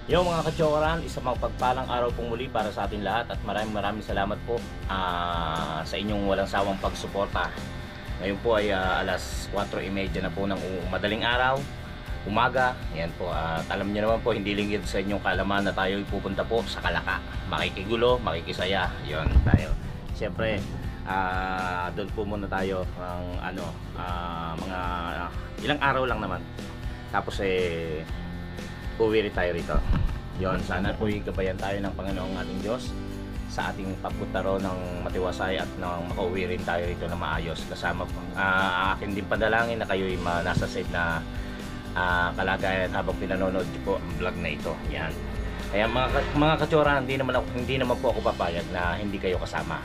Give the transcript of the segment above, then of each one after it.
Yung mga kachokaran, isang mapagpalang araw pong muli para sa ating lahat at maraming salamat po sa inyong walang sawang pagsuporta. Ngayon po ay alas 4:30 na po ng madaling araw, umaga. Ayan po, at alam niyo naman po, hindi lingid sa inyong kalaman na tayo pupunta po sa Kalaka. Makikigulo, makikisaya, yon tayo. Siyempre, doon po muna tayo ng mga ilang araw lang naman. Tapos uwi rin tayo rito. Yon, sana po gabayan tayo ng Panginoong ating Diyos sa ating pagpunta ro ng matiwasay at nang makauwi rin tayo rito na maayos. Kasama po akin din panalangin na kayo'y nasa safe na kalagayan habang pinanonood po ang vlog na ito. Yan. Kaya mga kachokaran, hindi naman po ako papayag na hindi kayo kasama.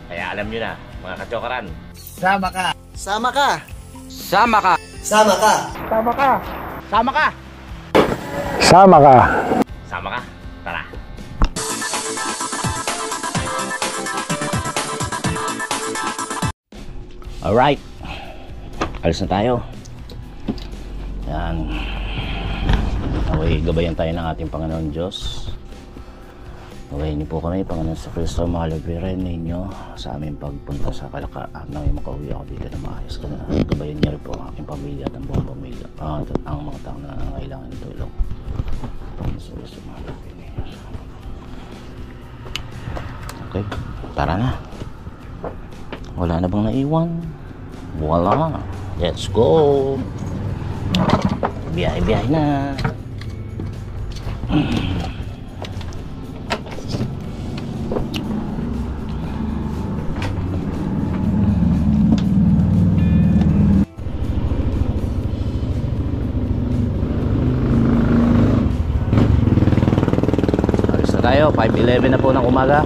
Kaya alam nyo na, mga kachokaran. Sama ka. Sama ka. Sama ka. Sama ka. Sama ka. Sama ka! Sama ka. Sama ka? Tara! Alright, alis na tayo. Yan. Okay, gabayan tayo ng ating Panginoon Diyos. Okay, hindi po kami, Panginoon sa Kristo, mahalabirin ninyo sa aming pagpunta sa Kalaka at nang makauwi ako dito na maayos ka na. Gabayan niyo rin po ang aking pamilya at ang buong pamilya at ang mga taong na nangailangan ng tulong. Panginoon sa Kristo, mahalabirin ninyo. Okay, tara na. Wala na bang naiwan? Wala. Let's go. Biyahe na. Alis na tayo. 5:11 na po ng umaga.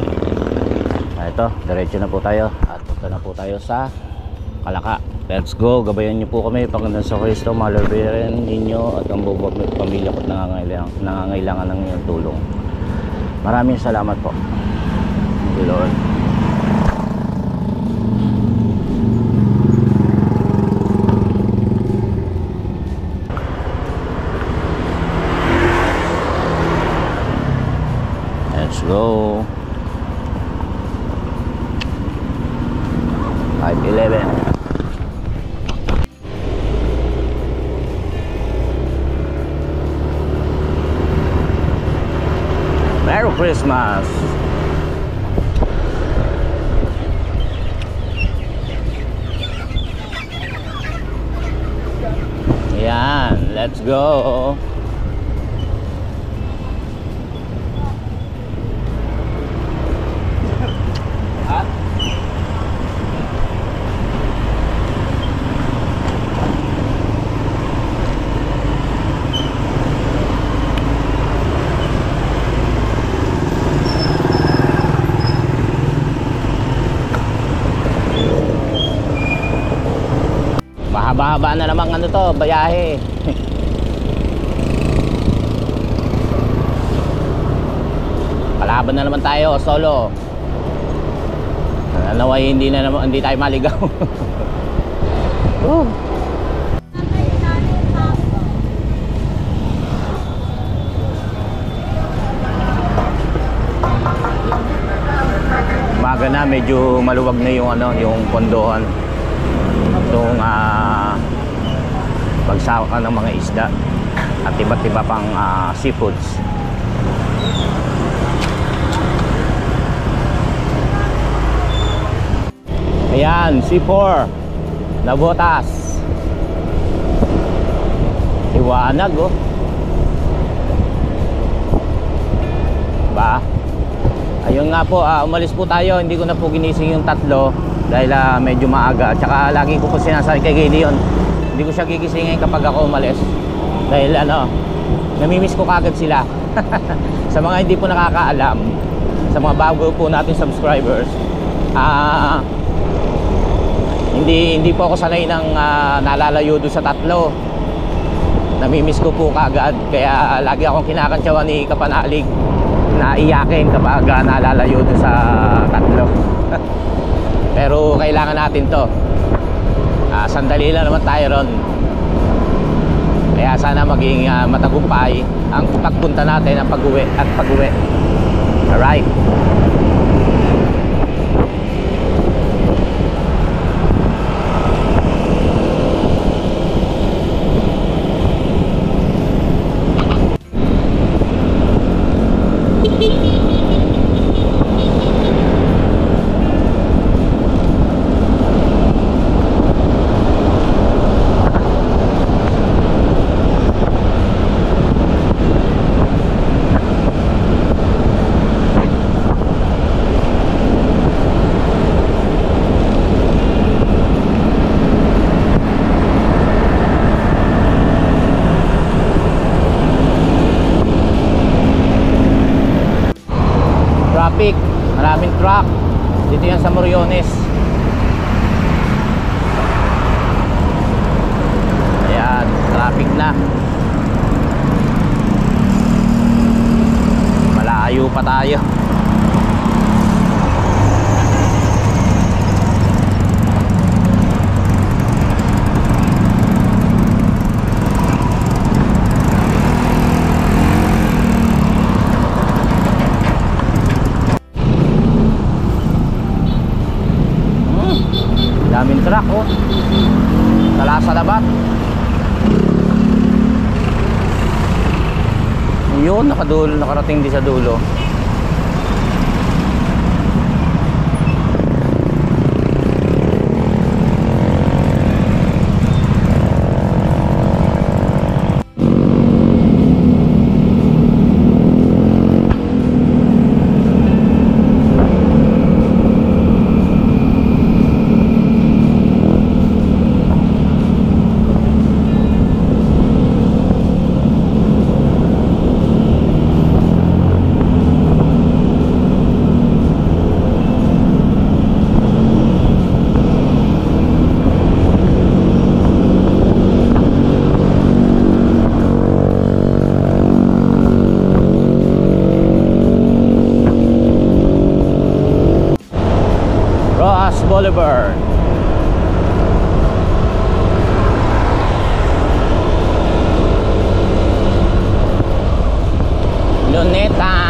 Ito, diretso na po tayo at punta na po tayo sa Kalaka. Let's go, gabayan niyo po kami, Panginoon sa Kristo, mahalabirin ninyo at ang buong pamilya ko nangangailangan ng inyong tulong. Maraming salamat po, Lord. Let's go. 5:11. Merry Christmas. Yan, let's go. Mahaba-haba na namang bayahe. Kalaban na naman tayo, solo. Naway hindi tayo maligaw. Umaga na, medyo maluwag na yung pondohan. Itong pagsawa ng mga isda at iba't iba pang seafoods. Ayan, C4 Nabotas. Iwanag ba? Ayun nga po, umalis po tayo. Hindi ko na po ginising yung tatlo dahil medyo maaga. Tsaka lagi ko po sinasabi kay Gideon, hindi ko siya gigisingin kapag ako umalis dahil namimiss ko kagad sila. Sa mga hindi po nakakaalam, sa mga bago po natin subscribers, hindi po ako sanay ng nalalayo doon sa tatlo. Namimiss ko po kagad, kaya lagi akong kinakantsawan ni Kapanalig na iyakin kapag nalalayo doon sa tatlo. Pero kailangan natin to. Sandali lang naman tayo ron. Kaya sana maging matagumpay ang pagpunta natin, ang pag-uwi at pag-uwi. Alright. Traffic, maraming truck dito yan sa Moriones. Ayan, traffic na. Malayo pa tayo. Daming truck oh. Talasa na ba? Yun, nakarating di sa dulo. Boulevard. Luneta.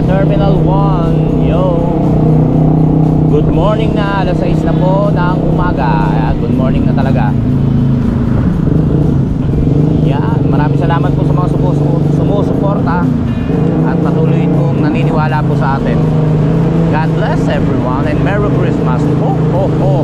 Terminal 1. Yo, good morning na, alas 6 na po ng umaga. Good morning na talaga. Yan, maraming salamat po sa mga sumusuporta at patuloy pong naniniwala po sa atin. God bless everyone and Merry Christmas. Ho ho ho.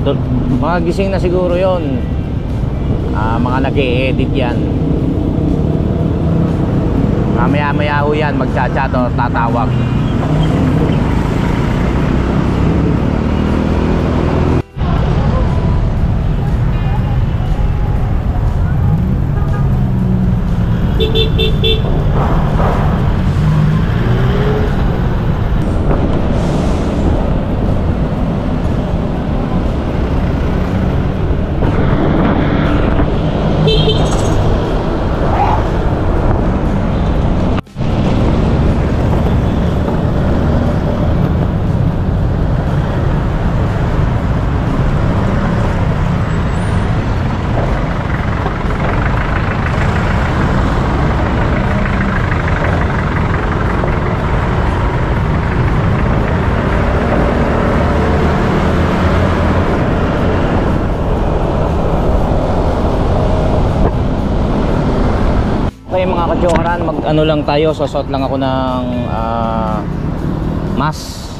Mga gising na siguro yon. Mga nag-e-edit yan. Mamaya-maya ho yan, magchat-chat o tatawag. Okay mga kajokaran, mag-ano lang tayo, sosot lang ako ng mask.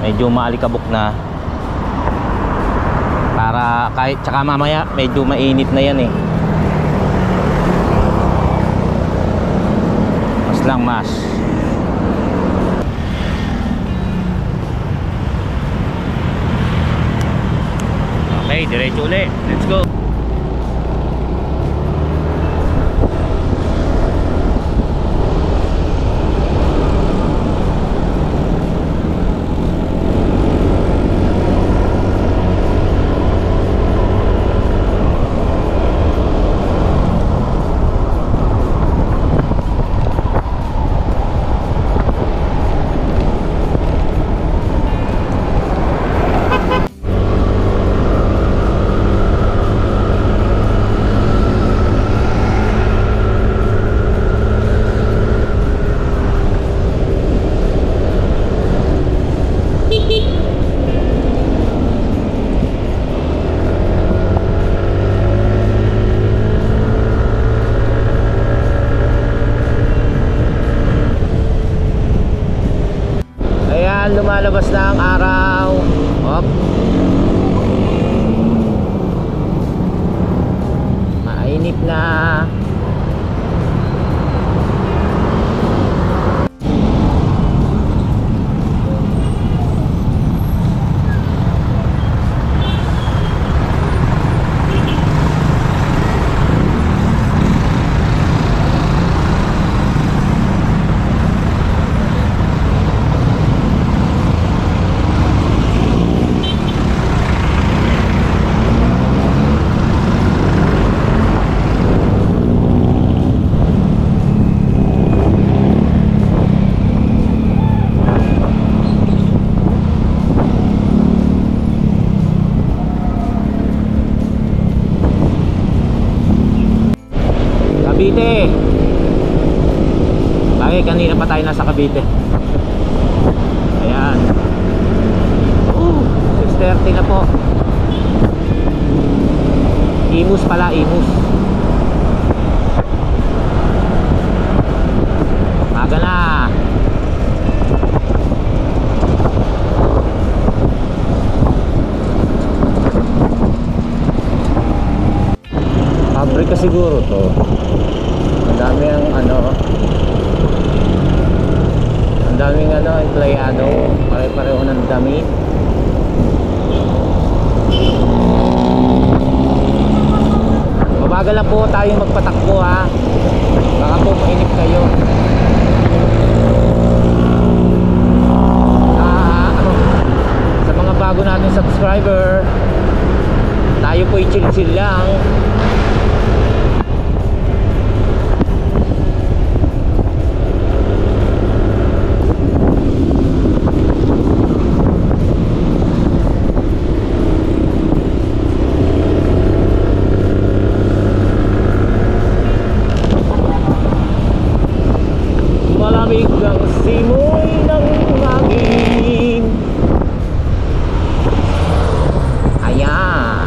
Medyo maalikabok na. Para kahit, tsaka mamaya medyo mainit na yan eh. Mas lang mask. Okay, diretso ulit. Let's go. Lumalabas na ang araw. Hop. Mainit na. Cavite. Bakit kanina pa tayo nasa Cavite. Ayan. 6:30 na po. Imus pala, Imus. Maga na. Pabrika siguro to. Madami ang ang daming empleyado, pare-pareho ng damit. Mabagal lang po tayo magpatakbo ha. Baka po mainip kayo. Sa mga bago nating subscriber, tayo po i-chill-chill lang. Malamig ang simoy ng hangin. Ayan.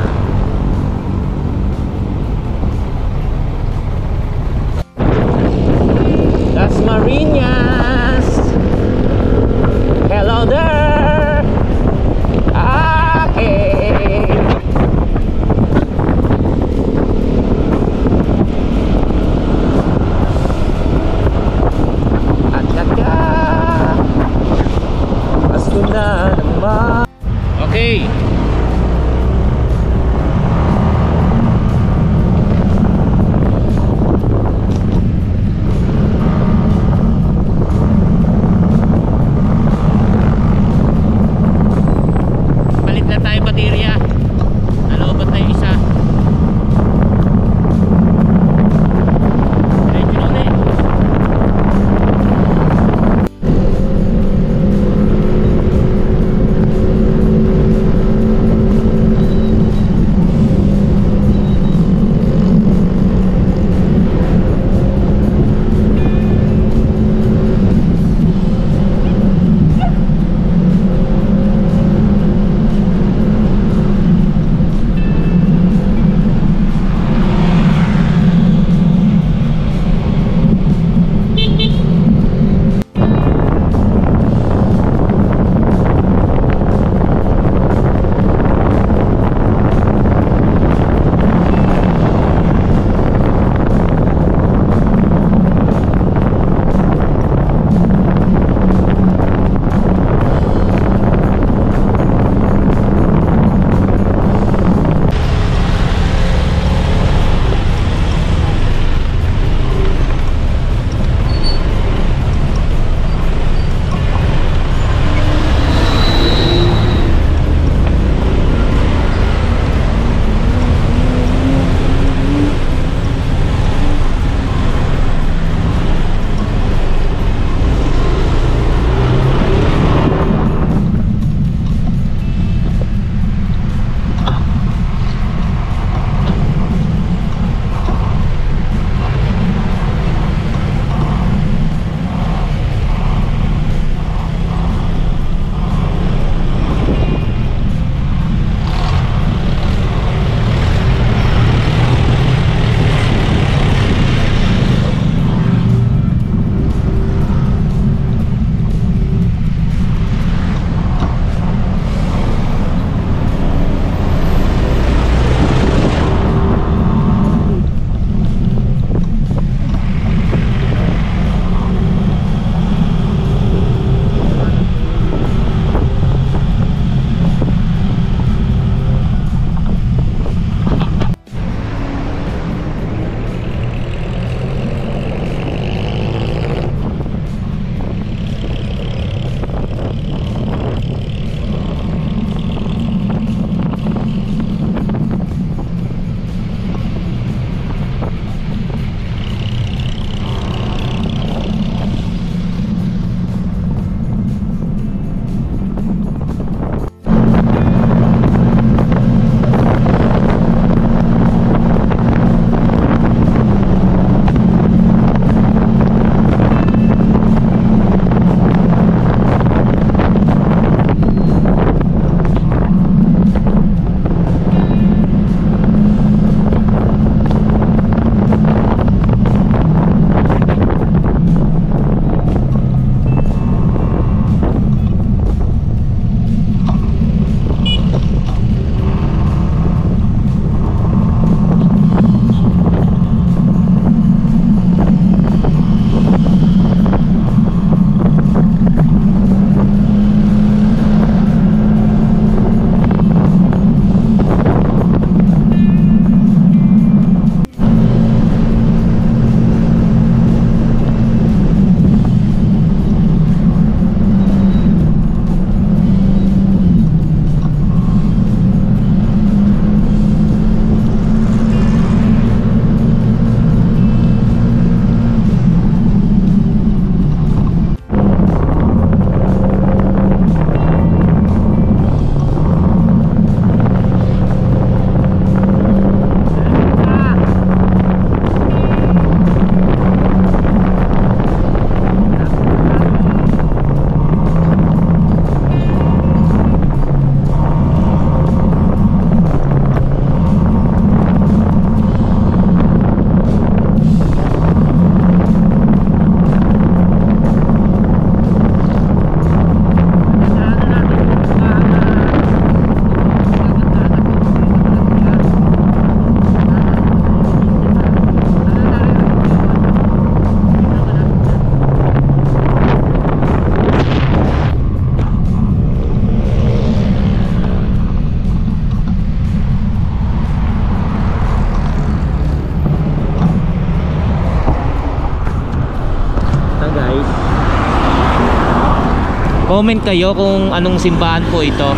Comment kayo kung anong simbahan po ito.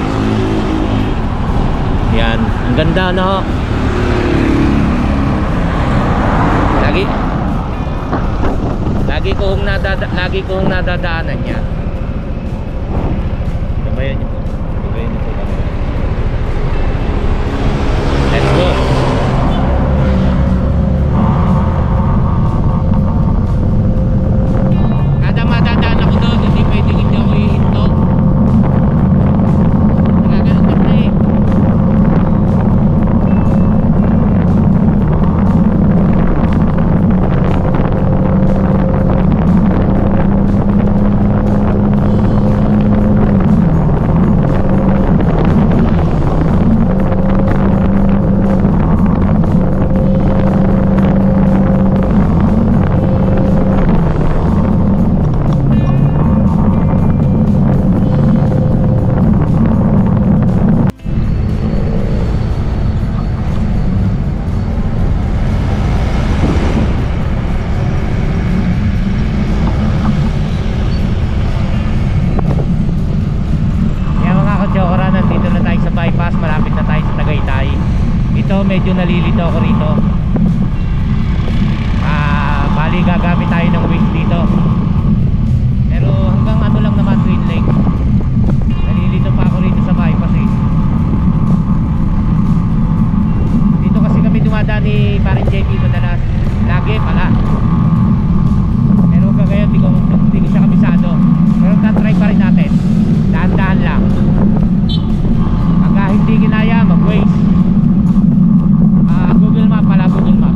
Yan, ang ganda no. Lagi kong nadadaanan niya. Gabayan niyo po. Gabayan niyo po kami. Let's go. Kada madadaan ako doon, hindi pwedeng hindi ako hihinto. Nagagalit na eh. Bypass, malapit na tayo sa Tagaytay. Ito medyo nalilito ako rito. Bali gagamit tayo ng wings dito. Pero hanggang ano lang naman, Twin Lake. Nalilito pa ako rito sa bypass eh. Dito kasi kami dumadaan ni Paring JP madalas. Lagi pala. Pero hanggang ngayon hindi ko siya kabisado. Pero tatry pa rin natin. Dahan-dahan lang. Pagka hindi kinaya, mag-Waze. Google Map pala, Google Map.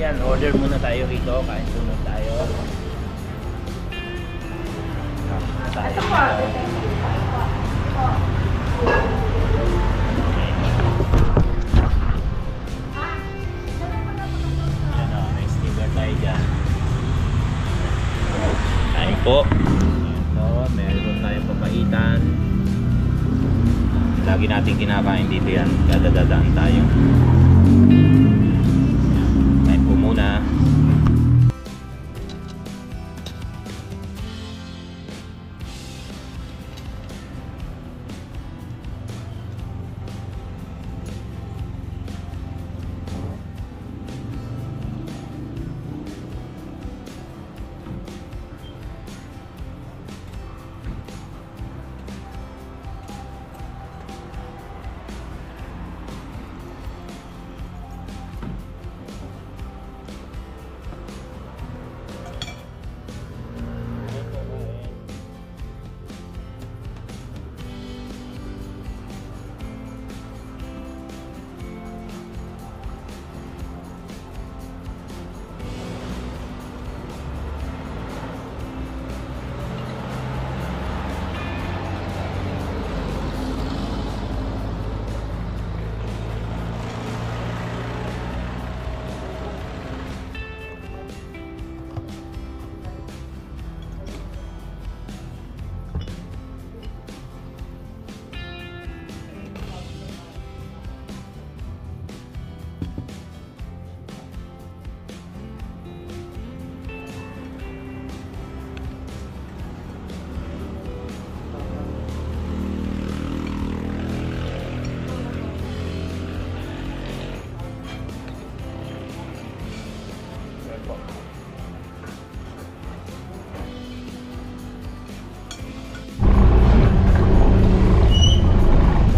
Yan, order muna tayo rito. Kain muna tayo. Tayo dito. Yan o, may sticker tayo dyan. Kain po. Ito, meron tayong papaitan. Lagi natin kinakain dito yan. Kada dadaan tayo. Kain po muna.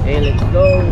Okay, let's go.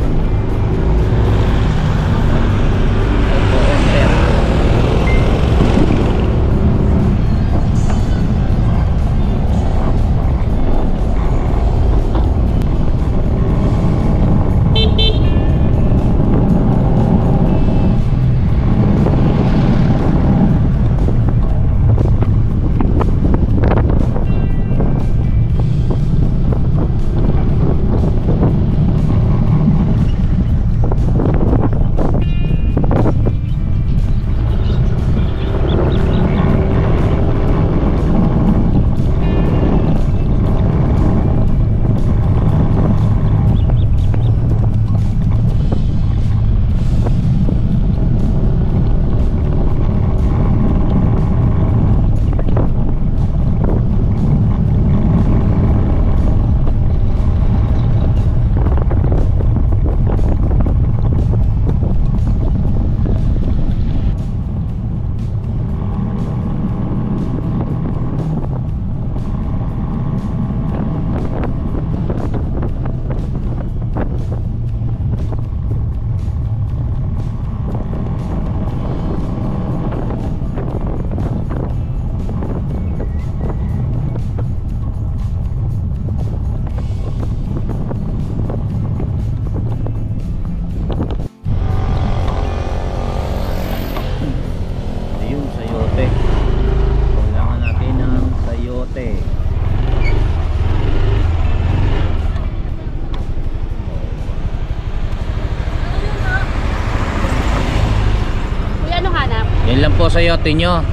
Yan lang po sa yote nyo.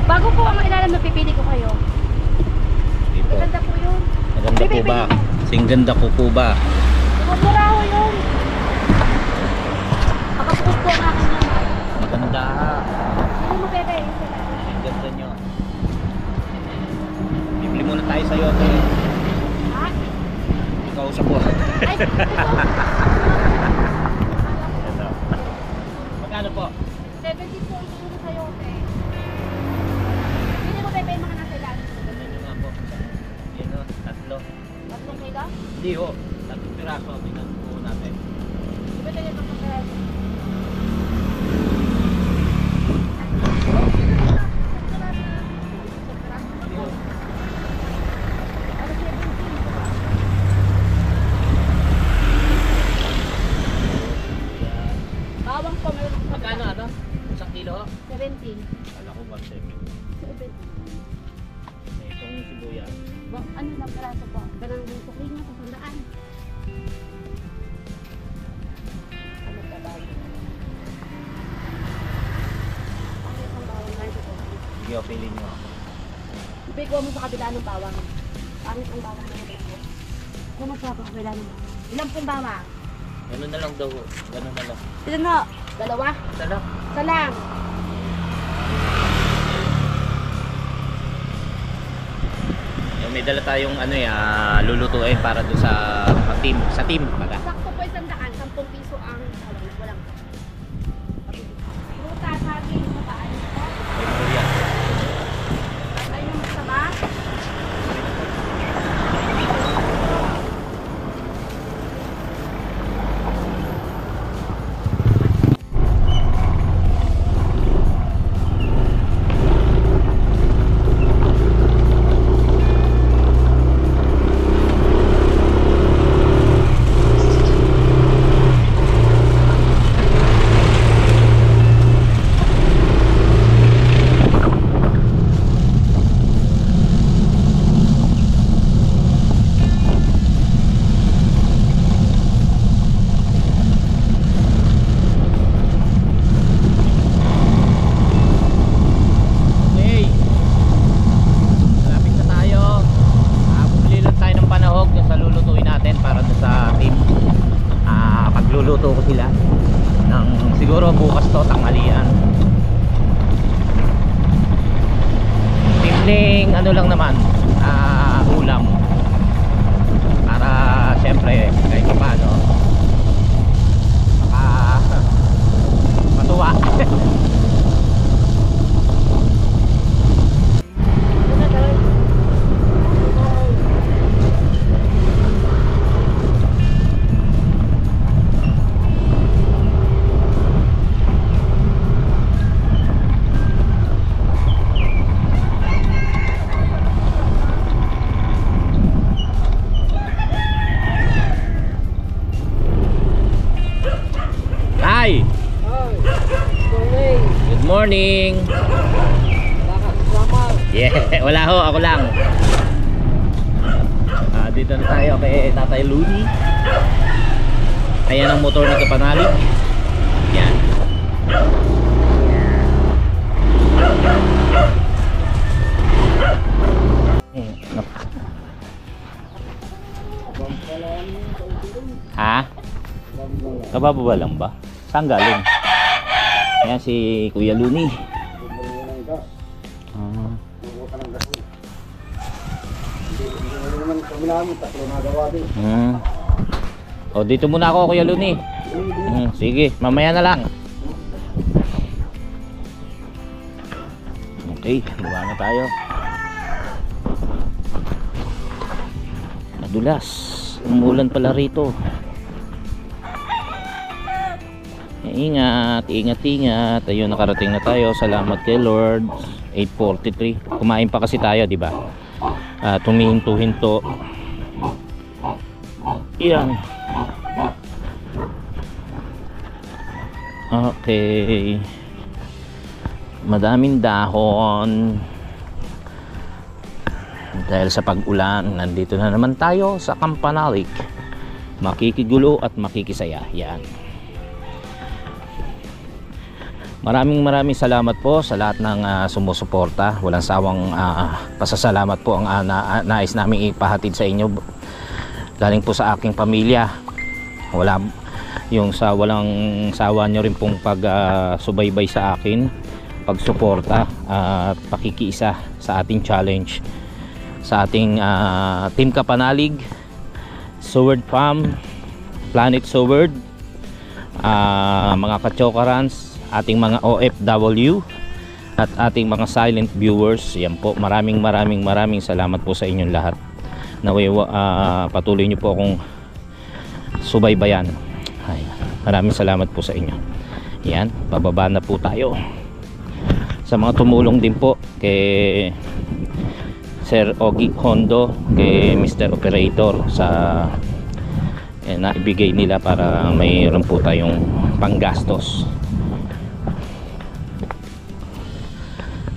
Bago po ang ilalim, mapipili ko kayo. Sige po. Maganda po yun. Maganda po ba? Sing ganda ko po ba? Mura ko yun. Makapukot po ang akin yan. Maganda. Hindi mo pwede. Sing ganda nyo. Bibili muna tayo sa yote. Ha? Ikaw usap po. Ay, ito. Ito. Magkano po? 70 po ang tulo sa'yo, okay? Hindi mo pwede yung mga nasa ilalim. Ganda nyo nga po. Yan o, tatlo. Tatlong kilo? Hindi ho. Tatlong piraso. Tingnan po natin. Di ba tayo tatlong kilo? Bawang po, meron po. Magkano ano? 1 kilo? kilo? 70. Kala ko 170. 70. Itong sibuyas. Ano lang peraso po? Ganang yung sukli niya sa sandaan. Ano ka ba? Ano isang bawang ganito po? Sige, piliin nyo ako. Ipikuha mo sa kabila ng bawang. Pangit ang bawang na ito. Kung mo sa kabila ng bawang. Ilan pong bawang? Ganun na lang daw. Ganun na lang. Ilan na? Dalawa? Isa lang. Isa lang. May dala tayong lulutuin para doon sa team. Sa team, baga. Sakto po isang daan. 10 piso ang bawang. Walang. Ruta, saging, mataan. May luya. Ay, yung masama. Okay. Malapit na tayo. Bumili lang tayo ng panahog dun sa lulutuin natin para dun sa team. Pagluluto ko sila ng siguro bukas to, tanghalian. Simpleng ano lang naman, ulam. Para syempre kahit pa paano matuwa. Hi! Good morning! Yeah, wala ho, ako lang. Dito na tayo kay Tatay Luni. Ayan ang motor na kapanalig. Yan. Ha? Kabababa lang ba? Saan galing? Ayan si Kuya Luni. O dito muna ako Kuya Luni. Sige, mamaya na lang. Okay, buwa na tayo. Madulas. Umulan pala rito. Ingat, ingat. Ayun, nakarating na tayo. Salamat kay Lord. 8:43. Kumain pa kasi tayo, di ba? Tumihinto-hinto. Yan. Okay. Madaming dahon. Dahil sa pag-ulan, nandito na naman tayo sa Campanalic. Makikigulo at makikisaya. Yan. Maraming salamat po sa lahat ng sumusuporta. Walang sawang pasasalamat po ang nais namin ipahatid sa inyo. Galing po sa aking pamilya. Walang sawa nyo rin pong pag-subaybay sa akin, pagsuporta at pakikiisa sa ating challenge, sa ating Team Kapanalig, Soward Farm, Planet Soward, mga kachokarans, ating mga OFW at ating mga silent viewers. Yan po, maraming salamat po sa inyong lahat. Naway patuloy nyo po akong subaybayan. Ay, maraming salamat po sa inyo. Yan, bababa na po tayo. Sa mga tumulong din po kay Sir Ogie Hondo, kay Mr. Operator sa naibigay nila para mayroon po tayong panggastos.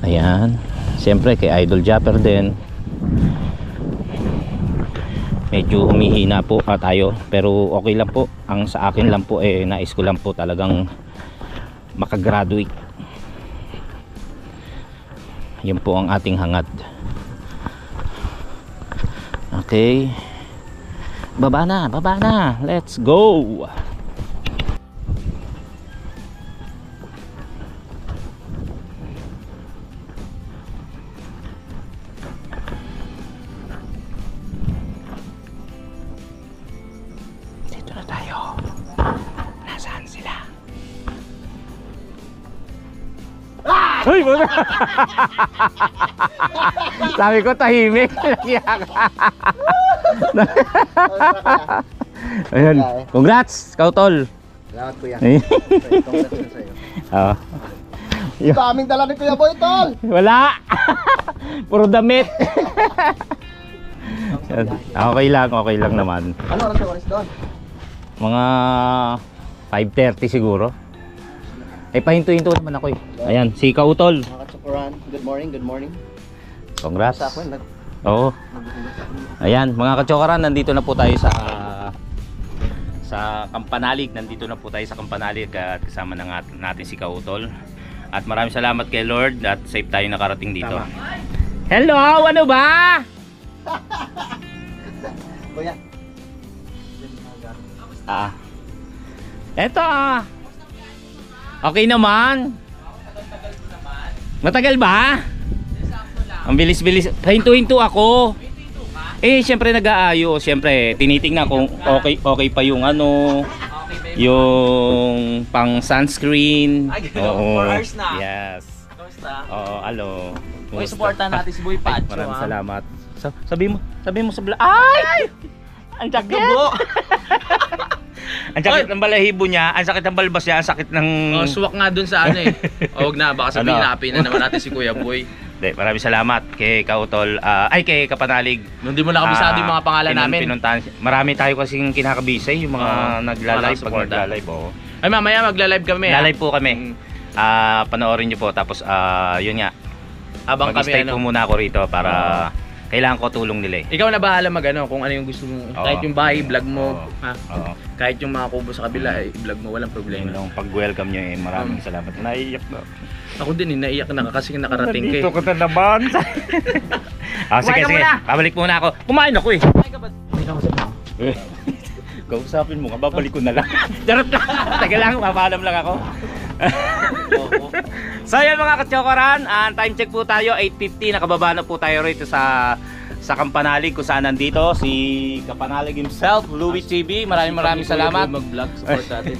Ayan. Siyempre kay Idol Japper din. Medyo humihina po tayo, pero okay lang po. Ang sa akin lang po nais ko lang po talagang makagraduate. Yun po ang ating hangad. Okay. Baba na, baba na. Let's go. Dito na tayo. Nasaan sila? Uy, buta. Sabi ko tahimik. Ayan. Congrats, Kautol. Salamat kuya. Ay. Congratulations sa'yo. Oo. Ito aming dala ni Kuya Boy, tol. Wala. Puro damit. Okay lang naman. Ano oras doon? Mga 5:30 siguro. Pahinto-hinto naman ako eh. Ayan, si Kautol. Mga katsukuran, good morning. Congrats. Sa ako, Oo. Ayan, mga katsokaran, nandito na po tayo sa Kampanalig. Nandito na po tayo sa Kampanalig at kasama na natin si Kautol. At maraming salamat kay Lord at safe tayo nakarating dito. Tama. Hello, ano ba? Kuya. Eto okay naman. Matagal ba? Ang bilis-bilis. Hinto-hinto ako. Siyempre nag-aayos. Siyempre tinitingnan kung okay pa yung yung pang sunscreen. Oo. 4 hours na. Yes. Kamusta? Oo, alo. Uy, supportan natin si Boy Pacho. Maraming salamat. Sabi mo sa vlog. Ay! Ang sakit. Ang sakit ng balahibo niya, ang sakit ng balbas niya, ang sakit ng... Oh, suwak nga dun sa Huwag na, baka sabihin na naman natin si Kuya Boy. Maraming salamat kay Kautol, kay Kapanalig. Nung di mo nakabisado yung mga pangalan namin. Marami tayo kasing kinakabisay, yung mga nagla-live pag nagla-live. Ay, mamaya magla-live kami. Nagla-live po kami. Panoorin nyo po, tapos yun nga. Habang kami mag-stay po muna ako rito para kailangan ko tulong nila eh. Ikaw na bahala kung ano yung gusto mo. Kahit yung bahay, vlog mo. Kahit yung mga kubo sa kabila, vlog mo, walang problema. Pag-welcome nyo maraming salamat. Naiiyak na. Ako din naiiyak na kasi nakarating Dito ko na naman. Sige. Babalik muna ako. Kumain ako eh. Kausapin mo nga, babalik ko na lang. Charot na. Tagal lang, mapaalam lang ako. So yan mga katsokoran, time check po tayo, 8:50. Nakababa na po tayo rito sa Kampanalig kung saan nandito si Kapanalig himself, Louis TV. Maraming salamat. Mag-vlog, support natin.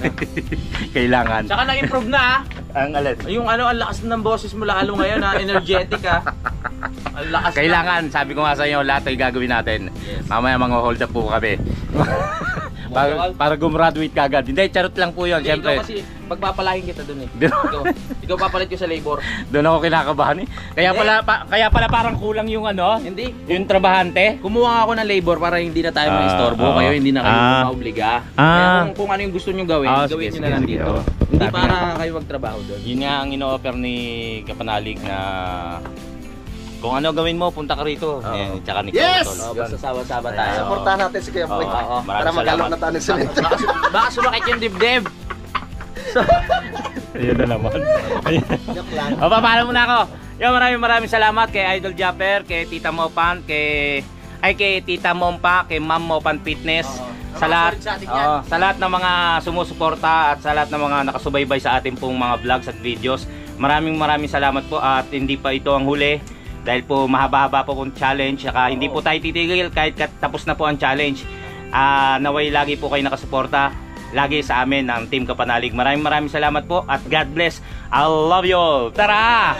Kailangan. Tsaka nag-improve na Ang alin? Yung ang lakas ng boses mo lalo ngayon energetic Ang lakas. Kailangan, sabi ko nga sa inyo, lahat ay gagawin natin. Yes. Mamaya mga hold up po kami. para gumraduate ka agad. Hindi, charot lang po yun, syempre. Ikaw kasi pagpapalahin kita dun eh. ikaw papalit ko sa labor. Doon ako kinakabahan eh. Kaya pala parang kulang yung Hindi. yung trabahante. Kumuha nga ako ng labor para hindi na tayo ma-istorbo. Kayo hindi na kayo maobliga. Kaya kung ano yung gusto nyo gawin, gawin nyo na lang dito. Hindi para kayo magtrabaho doon. Yun nga ang ino-offer ni Kapanalig na kung ano gawin mo, punta ka rito. Tsaka ni Yes! Kautol. Basta sawa-sawa tayo. Supportahan natin si Kuya Boy. Para magalap na tayo ng semento. Baka sumakit yung dibdib. Ayun na naman. Joke lang. Papalo muna ako. Maraming salamat kay Idol Japper, kay Tita Mopan, kay Tita Mompa, kay Ma'am Mopan Fitness. Sa lahat, sa lahat ng mga sumusuporta at sa lahat ng mga nakasubaybay sa ating pong mga vlogs at videos. Maraming salamat po at hindi pa ito ang huli. Dahil po mahaba-haba po kung challenge, saka hindi po tayo titigil kahit tapos na po ang challenge. Naway lagi po kayo nakasuporta lagi sa amin ng Team Kapanalig. Maraming salamat po at God bless. I love you all. Tara!